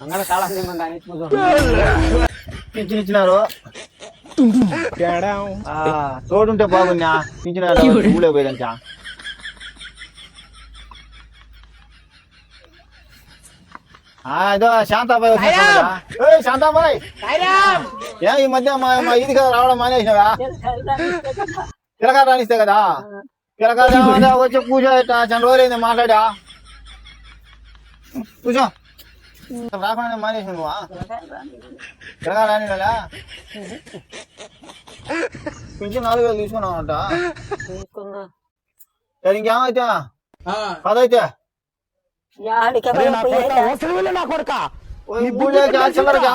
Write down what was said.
అంగన కాలం pension ఇచ్చినారు తోడుంటే బాగున్నా పింఛన్ ఊళ్ళో పోయేదంట ఏదో శాంతాబాయ్ శాంతాబాయ్ ఏ ఈ మధ్య మా ఇది కదా రావడం మానేసినావా పిల్లకాయ రానిస్తే కదా పిల్లకాయ వచ్చి పూజ చాలా రోజులైంది మాట్లాడా కూర్చో రాకుండా మానేసి నువ్వా పిల్లకాయ రాని కదా పింఛన్ 4,000 తీసుకున్నావంట సరే ఇంకేమైతే పదైతే నా కొడుక చిల్లరగా